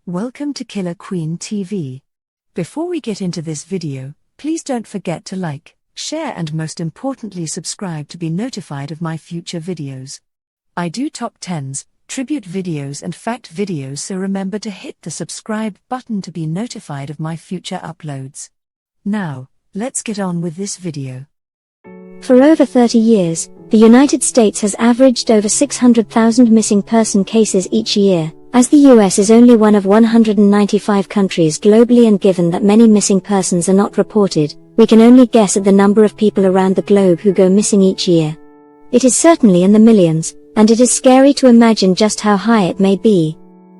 Welcome to Killer Queen TV. Before we get into this video, please don't forget to like, share and most importantly subscribe to be notified of my future videos. I do top 10s, tribute videos and fact videos, so remember to hit the subscribe button to be notified of my future uploads. Now, let's get on with this video. For over 30 years, the United States has averaged over 600,000 missing person cases each year. As the US is only one of 195 countries globally and given that many missing persons are not reported, we can only guess at the number of people around the globe who go missing each year. It is certainly in the millions, and it is scary to imagine just how high it may be.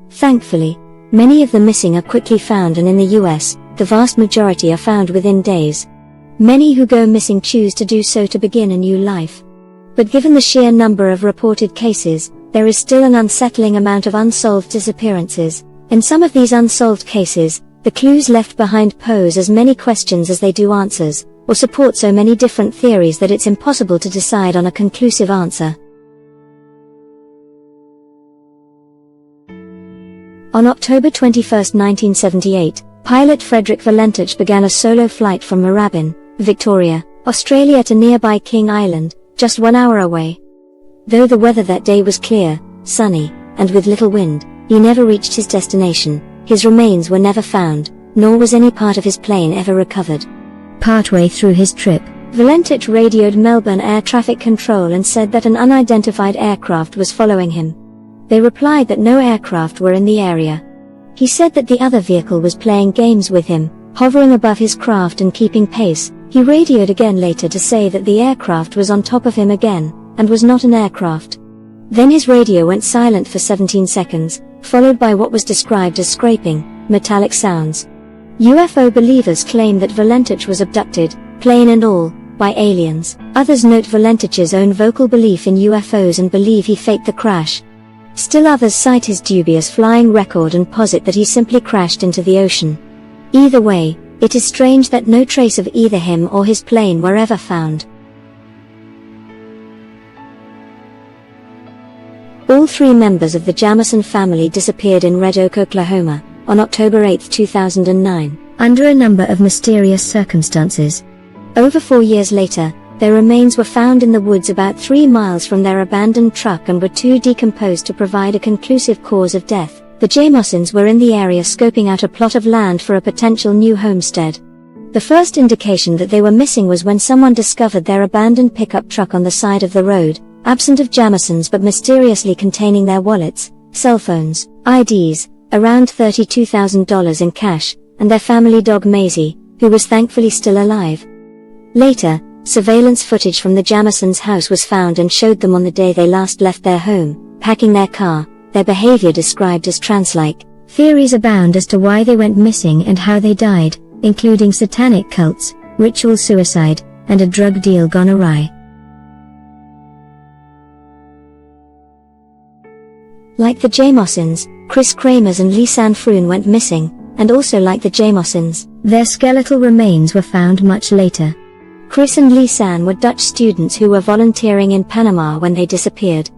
Thankfully, many of the missing are quickly found, and in the US, the vast majority are found within days. Many who go missing choose to do so to begin a new life. But given the sheer number of reported cases, there is still an unsettling amount of unsolved disappearances. In some of these unsolved cases, the clues left behind pose as many questions as they do answers, or support so many different theories that it's impossible to decide on a conclusive answer. On October 21, 1978, pilot Frederick Valentich began a solo flight from Moorabbin, Victoria, Australia to nearby King Island, just 1 hour away. Though the weather that day was clear, sunny, and with little wind, he never reached his destination. His remains were never found, nor was any part of his plane ever recovered. Partway through his trip, Valentich radioed Melbourne Air Traffic Control and said that an unidentified aircraft was following him. They replied that no aircraft were in the area. He said that the other vehicle was playing games with him, hovering above his craft and keeping pace. He radioed again later to say that the aircraft was on top of him again, and was not an aircraft. Then his radio went silent for 17 seconds, followed by what was described as scraping, metallic sounds. UFO believers claim that Valentich was abducted, plane and all, by aliens. Others note Valentich's own vocal belief in UFOs and believe he faked the crash. Still others cite his dubious flying record and posit that he simply crashed into the ocean. Either way, it is strange that no trace of either him or his plane were ever found. All three members of the Jamison family disappeared in Red Oak, Oklahoma, on October 8, 2009, under a number of mysterious circumstances. Over 4 years later, their remains were found in the woods about 3 miles from their abandoned truck and were too decomposed to provide a conclusive cause of death. The Jamosins were in the area scoping out a plot of land for a potential new homestead. The first indication that they were missing was when someone discovered their abandoned pickup truck on the side of the road, absent of Jamosins but mysteriously containing their wallets, cell phones, IDs, around $32,000 in cash, and their family dog Maisie, who was thankfully still alive. Later, surveillance footage from the Jamosins' house was found and showed them on the day they last left their home, packing their car, their behavior described as trance-like. Theories abound as to why they went missing and how they died, including satanic cults, ritual suicide, and a drug deal gone awry. Like the Jamosins, Chris Kramers and Lisanne Froon went missing, and also like the Jamosins, their skeletal remains were found much later. Chris and Lisanne were Dutch students who were volunteering in Panama when they disappeared.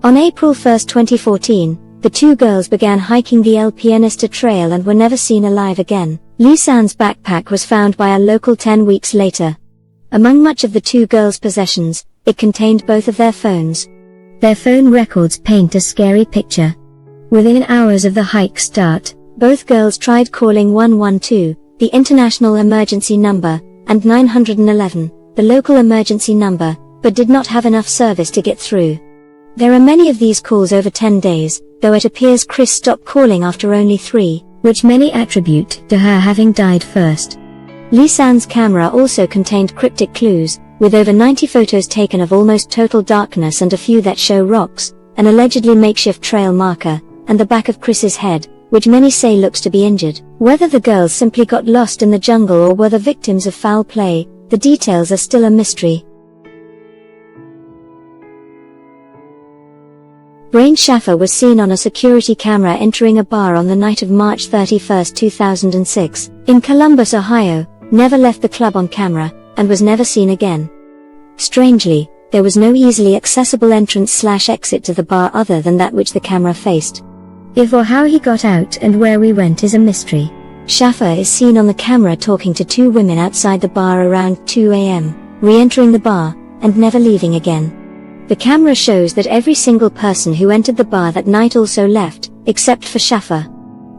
On April 1, 2014, the two girls began hiking the El Pianista Trail and were never seen alive again. Lisanne's backpack was found by a local 10 weeks later. Among much of the two girls' possessions, it contained both of their phones. Their phone records paint a scary picture. Within hours of the hike's start, both girls tried calling 112, the international emergency number, and 911, the local emergency number, but did not have enough service to get through. There are many of these calls over 10 days, though it appears Chris stopped calling after only 3, which many attribute to her having died first. Lisanne's camera also contained cryptic clues, with over 90 photos taken of almost total darkness and a few that show rocks, an allegedly makeshift trail marker, and the back of Chris's head, which many say looks to be injured. Whether the girls simply got lost in the jungle or were the victims of foul play, the details are still a mystery. Brain Shaffer was seen on a security camera entering a bar on the night of March 31, 2006, in Columbus, Ohio, never left the club on camera, and was never seen again. Strangely, there was no easily accessible entrance/exit to the bar other than that which the camera faced. If or how he got out and where we went is a mystery. Shaffer is seen on the camera talking to two women outside the bar around 2 a.m., re-entering the bar, and never leaving again. The camera shows that every single person who entered the bar that night also left, except for Shaffer.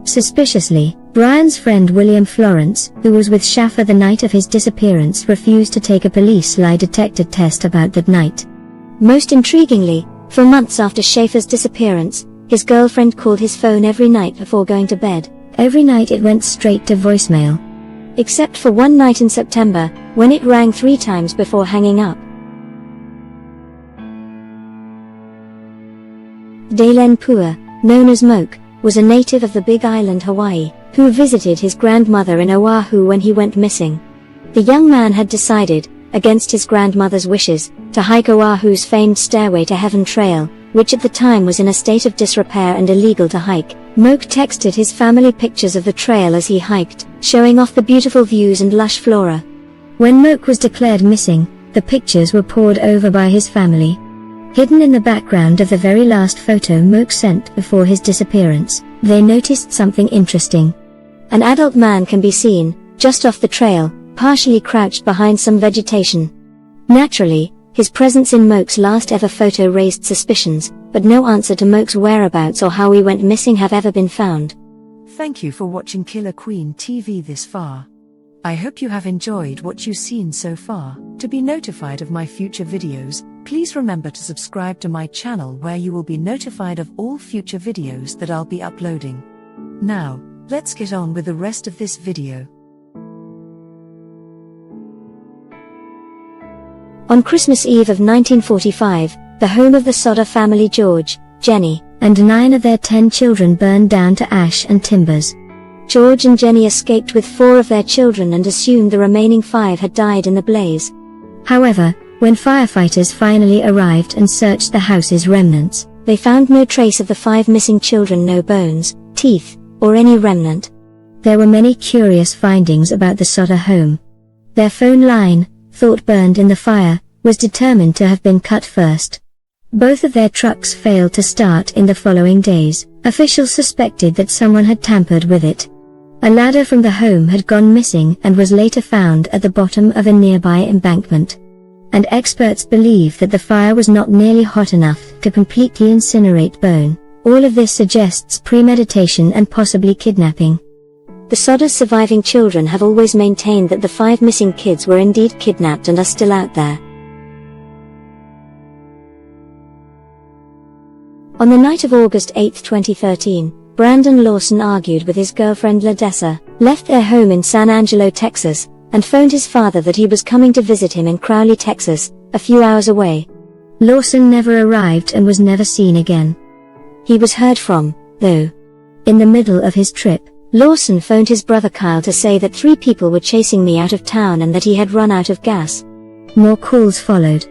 Suspiciously, Brian's friend William Florence, who was with Shaffer the night of his disappearance, refused to take a police lie detector test about that night. Most intriguingly, for months after Shaffer's disappearance, his girlfriend called his phone every night before going to bed. Every night it went straight to voicemail. Except for one night in September, when it rang 3 times before hanging up. Dalen Pua, known as Moke, was a native of the Big Island, Hawaii, who visited his grandmother in Oahu when he went missing. The young man had decided, against his grandmother's wishes, to hike Oahu's famed Stairway to Heaven trail, which at the time was in a state of disrepair and illegal to hike. Moke texted his family pictures of the trail as he hiked, showing off the beautiful views and lush flora. When Moke was declared missing, the pictures were pored over by his family. Hidden in the background of the very last photo Moke sent before his disappearance, they noticed something interesting. An adult man can be seen, just off the trail, partially crouched behind some vegetation. Naturally, his presence in Moke's last ever photo raised suspicions, but no answer to Moke's whereabouts or how he went missing have ever been found. Thank you for watching Killer Queen TV this far. I hope you have enjoyed what you've seen so far. To be notified of my future videos, please remember to subscribe to my channel where you will be notified of all future videos that I'll be uploading. Now, let's get on with the rest of this video. On Christmas Eve of 1945, the home of the Sodder family, George, Jenny, and 9 of their 10 children burned down to ash and timbers. George and Jenny escaped with 4 of their children and assumed the remaining 5 had died in the blaze. However, when firefighters finally arrived and searched the house's remnants, they found no trace of the 5 missing children, no bones, teeth, or any remnant. There were many curious findings about the Sodder home. Their phone line, thought burned in the fire, was determined to have been cut first. Both of their trucks failed to start in the following days. Officials suspected that someone had tampered with it. A ladder from the home had gone missing and was later found at the bottom of a nearby embankment. And experts believe that the fire was not nearly hot enough to completely incinerate bone. All of this suggests premeditation and possibly kidnapping. The Sodder's surviving children have always maintained that the 5 missing kids were indeed kidnapped and are still out there. On the night of August 8, 2013, Brandon Lawson argued with his girlfriend Ladessa, left their home in San Angelo, Texas, and phoned his father that he was coming to visit him in Crowley, Texas, a few hours away. Lawson never arrived and was never seen again. He was heard from, though. In the middle of his trip, Lawson phoned his brother Kyle to say that 3 people were chasing me out of town and that he had run out of gas. More calls followed.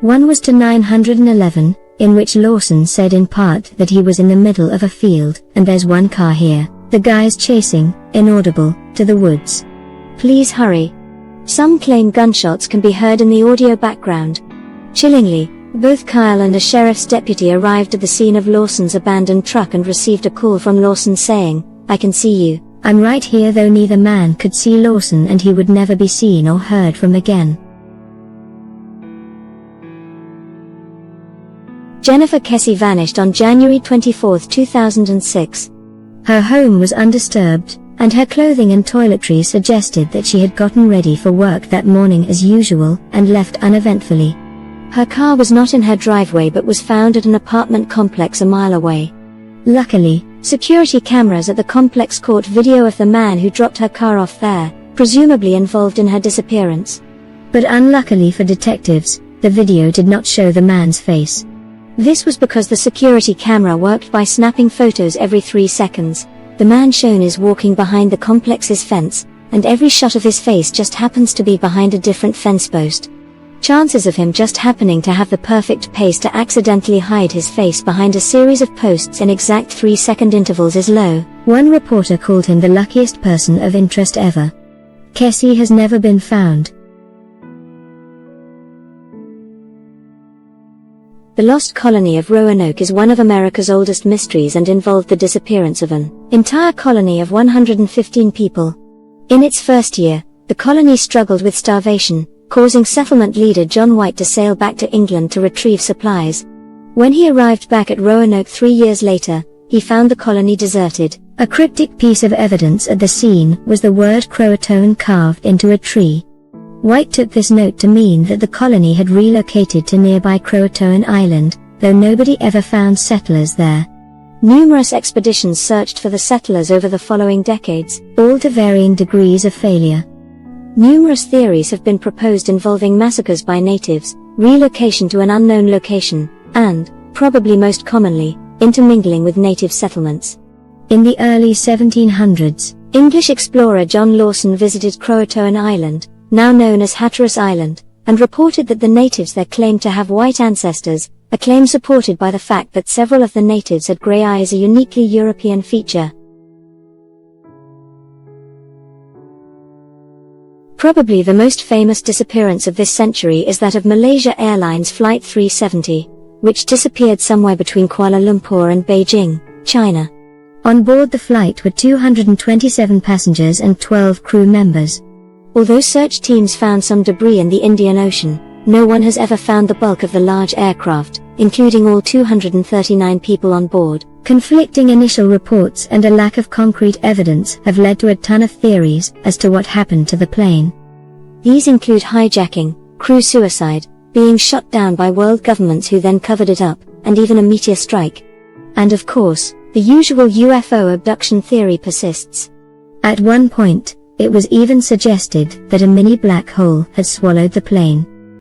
One was to 911, in which Lawson said in part that he was in the middle of a field, and there's 1 car here, the guy's chasing, inaudible, to the woods. Please hurry. Some claim gunshots can be heard in the audio background. Chillingly, both Kyle and a sheriff's deputy arrived at the scene of Lawson's abandoned truck and received a call from Lawson saying, "I can see you. I'm right here," though neither man could see Lawson and he would never be seen or heard from again. Jennifer Kessie vanished on January 24, 2006. Her home was undisturbed, and her clothing and toiletries suggested that she had gotten ready for work that morning as usual and left uneventfully. Her car was not in her driveway but was found at an apartment complex a mile away. Luckily, security cameras at the complex caught video of the man who dropped her car off there, presumably involved in her disappearance. But unluckily for detectives, the video did not show the man's face. This was because the security camera worked by snapping photos every 3 seconds. The man shown is walking behind the complex's fence, and every shot of his face just happens to be behind a different fence post. Chances of him just happening to have the perfect pace to accidentally hide his face behind a series of posts in exact 3-second intervals is low. One reporter called him the luckiest person of interest ever. Kessie has never been found. The lost colony of Roanoke is one of America's oldest mysteries and involved the disappearance of an entire colony of 115 people. In its first year, the colony struggled with starvation, causing settlement leader John White to sail back to England to retrieve supplies. When he arrived back at Roanoke 3 years later, he found the colony deserted. A cryptic piece of evidence at the scene was the word Croatoan carved into a tree. White took this note to mean that the colony had relocated to nearby Croatoan Island, though nobody ever found settlers there. Numerous expeditions searched for the settlers over the following decades, all to varying degrees of failure. Numerous theories have been proposed involving massacres by natives, relocation to an unknown location, and, probably most commonly, intermingling with native settlements. In the early 1700s, English explorer John Lawson visited Croatoan Island, now known as Hatteras Island, and reported that the natives there claimed to have white ancestors, a claim supported by the fact that several of the natives had grey eyes, a uniquely European feature. Probably the most famous disappearance of this century is that of Malaysia Airlines Flight 370, which disappeared somewhere between Kuala Lumpur and Beijing, China. On board the flight were 227 passengers and 12 crew members. Although search teams found some debris in the Indian Ocean, no one has ever found the bulk of the large aircraft, including all 239 people on board. Conflicting initial reports and a lack of concrete evidence have led to a ton of theories as to what happened to the plane. These include hijacking, crew suicide, being shot down by world governments who then covered it up, and even a meteor strike. And of course, the usual UFO abduction theory persists. At one point, it was even suggested that a mini black hole had swallowed the plane.